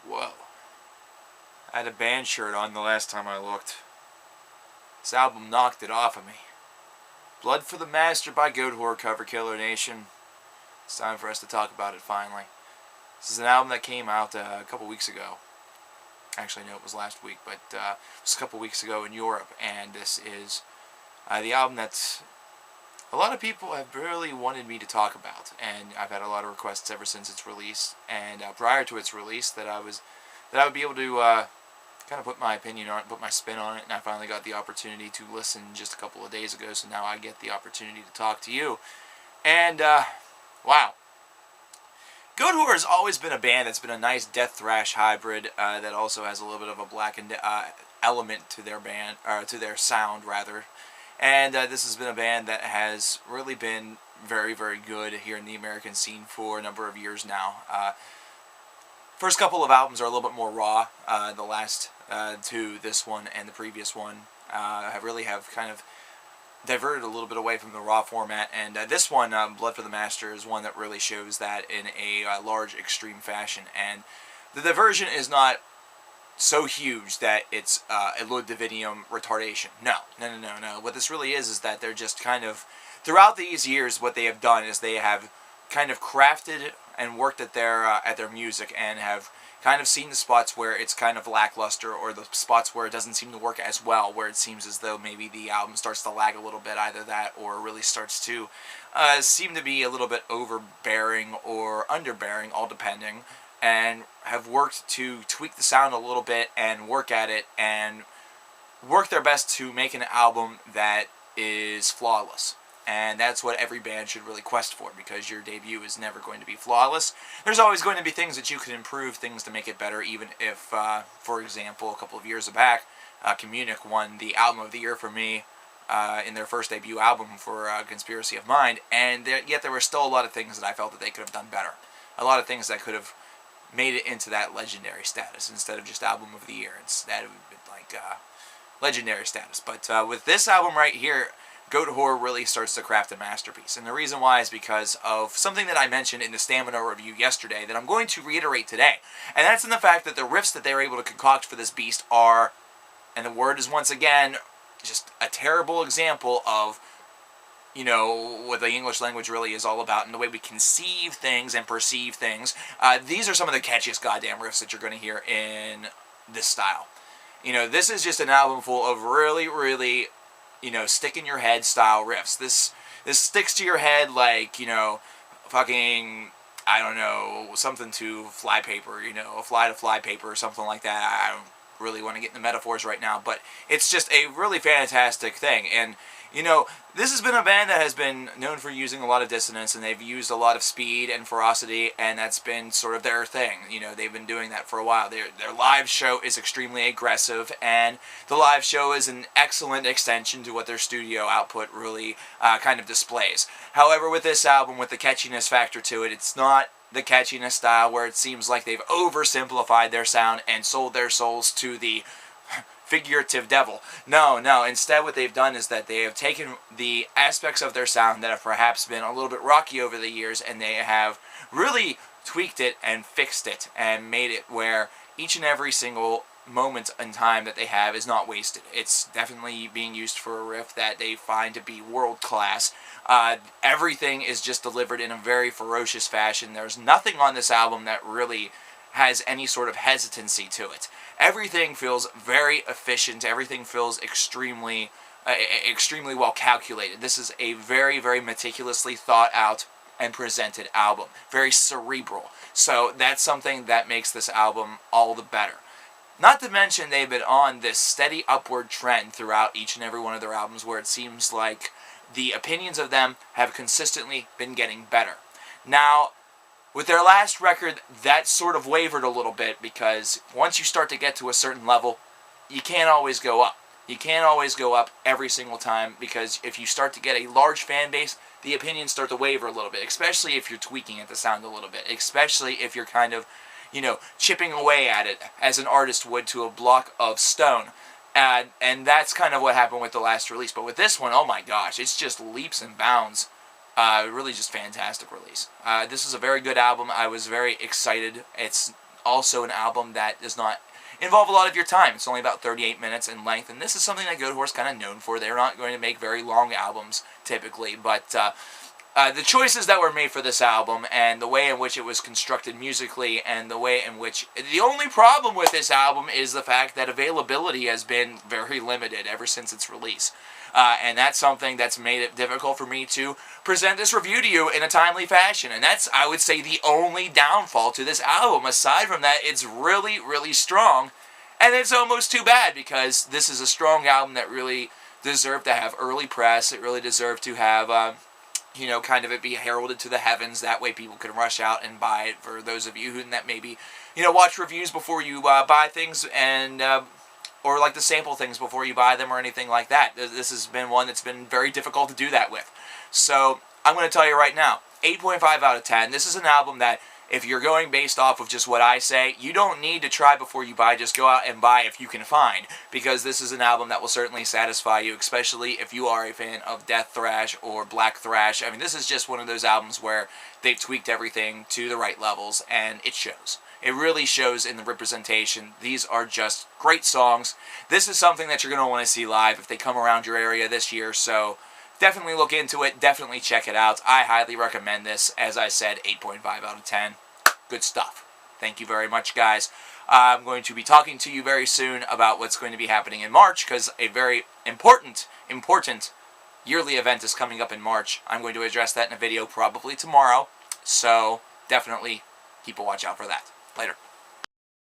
Whoa. I had a band shirt on the last time I looked. This album knocked it off of me. Blood for the Master by Goatwhore, Cover Killer Nation. It's time for us to talk about it finally. This is an album that came out a couple weeks ago. Actually, no, it was last week, but it was a couple weeks ago in Europe. And this is the album that a lot of people have really wanted me to talk about. And I've had a lot of requests ever since its release. And prior to its release, that I would be able to kind of put my opinion on it, put my spin on it, and I finally got the opportunity to listen just a couple of days ago, so now I get the opportunity to talk to you. And, wow. Goatwhore has always been a band that's been a nice death thrash hybrid that also has a little bit of a blackened element to their band, or to their sound, rather. And this has been a band that has really been very, very good here in the American scene for a number of years now. First couple of albums are a little bit more raw. The last two, this one and the previous one, have kind of diverted a little bit away from the raw format. And this one, Blood for the Master, is one that really shows that in a large, extreme fashion. And the diversion is not so huge that it's a low dividium retardation. No. What this really is that they're just kind of, throughout these years, what they have done is they have kind of crafted and worked at their music and have kind of seen the spots where it's kind of lackluster, or the spots where it doesn't seem to work as well, where it seems as though maybe the album starts to lag a little bit, either that or really starts to seem to be a little bit overbearing or underbearing, all depending, and have worked to tweak the sound a little bit and work at it and work their best to make an album that is flawless. And that's what every band should really quest for, because your debut is never going to be flawless. There's always going to be things that you can improve, things to make it better, even if, for example, a couple of years back, Communic won the Album of the Year for me in their first debut album for Conspiracy of Mind, and yet there were still a lot of things that I felt that they could have done better. A lot of things that could have made it into that legendary status instead of just Album of the Year. Instead, it would have been like legendary status. But with this album right here, Goatwhore really starts to craft a masterpiece. And the reason why is because of something that I mentioned in the Stamina review yesterday that I'm going to reiterate today. And that's in the fact that the riffs that they're able to concoct for this beast are, and the word is once again, just a terrible example of, you know, what the English language really is all about and the way we conceive things and perceive things. These are some of the catchiest goddamn riffs that you're going to hear in this style. You know, this is just an album full of really, really, you know, stick in your head style riffs. This sticks to your head like, you know, fucking, I don't know, something to flypaper, you know, a fly to flypaper or something like that. I don't really want to get into metaphors right now, but it's just a really fantastic thing. And, you know, this has been a band that has been known for using a lot of dissonance, and they've used a lot of speed and ferocity, and that's been sort of their thing. You know, they've been doing that for a while. Their live show is extremely aggressive, and the live show is an excellent extension to what their studio output really kind of displays. However, with this album, with the catchiness factor to it, it's not the catchiness style where it seems like they've oversimplified their sound and sold their souls to the figurative devil. No. Instead, what they've done is that they have taken the aspects of their sound that have perhaps been a little bit rocky over the years, and they have really tweaked it and fixed it and made it where each and every single moment in time that they have is not wasted. It's definitely being used for a riff that they find to be world class. Everything is just delivered in a very ferocious fashion. There's nothing on this album that really has any sort of hesitancy to it. Everything feels very efficient. Everything feels extremely well calculated. This is a very, very meticulously thought out and presented album. Very cerebral. So that's something that makes this album all the better. Not to mention they've been on this steady upward trend throughout each and every one of their albums, where it seems like the opinions of them have consistently been getting better. Now, with their last record, that sort of wavered a little bit, because once you start to get to a certain level, you can't always go up. You can't always go up every single time, because if you start to get a large fan base, the opinions start to waver a little bit, especially if you're tweaking at the sound a little bit, especially if you're kind of, you know, chipping away at it as an artist would to a block of stone. And that's kind of what happened with the last release. But with this one, oh my gosh, it's just leaps and bounds. Really just fantastic release. This is a very good album. I was very excited. It's also an album that does not involve a lot of your time. It's only about 38 minutes in length, and this is something that Goatwhore is kind of known for. They're not going to make very long albums, typically, but the choices that were made for this album, and the way in which it was constructed musically, and the way in which... The only problem with this album is the fact that availability has been very limited ever since its release. And that's something that's made it difficult for me to present this review to you in a timely fashion. And that's, I would say, the only downfall to this album. Aside from that, it's really, really strong. And it's almost too bad, because this is a strong album that really deserved to have early press. It really deserved to have, you know, kind of it be heralded to the heavens. That way people can rush out and buy it. For those of you who that maybe, you know, watch reviews before you buy things, and... or like to sample things before you buy them or anything like that. This has been one that's been very difficult to do that with. So I'm going to tell you right now, 8.5 out of 10. This is an album that, if you're going based off of just what I say, you don't need to try before you buy. Just go out and buy if you can find, because this is an album that will certainly satisfy you, especially if you are a fan of death thrash or black thrash. I mean, this is just one of those albums where they've tweaked everything to the right levels, and it shows. It really shows in the representation. These are just great songs. This is something that you're going to want to see live if they come around your area this year, so definitely look into it. Definitely check it out. I highly recommend this. As I said, 8.5 out of 10. Good stuff. Thank you very much, guys. I'm going to be talking to you very soon about what's going to be happening in March, because a very important yearly event is coming up in March. I'm going to address that in a video probably tomorrow, so definitely keep a watch out for that. Later.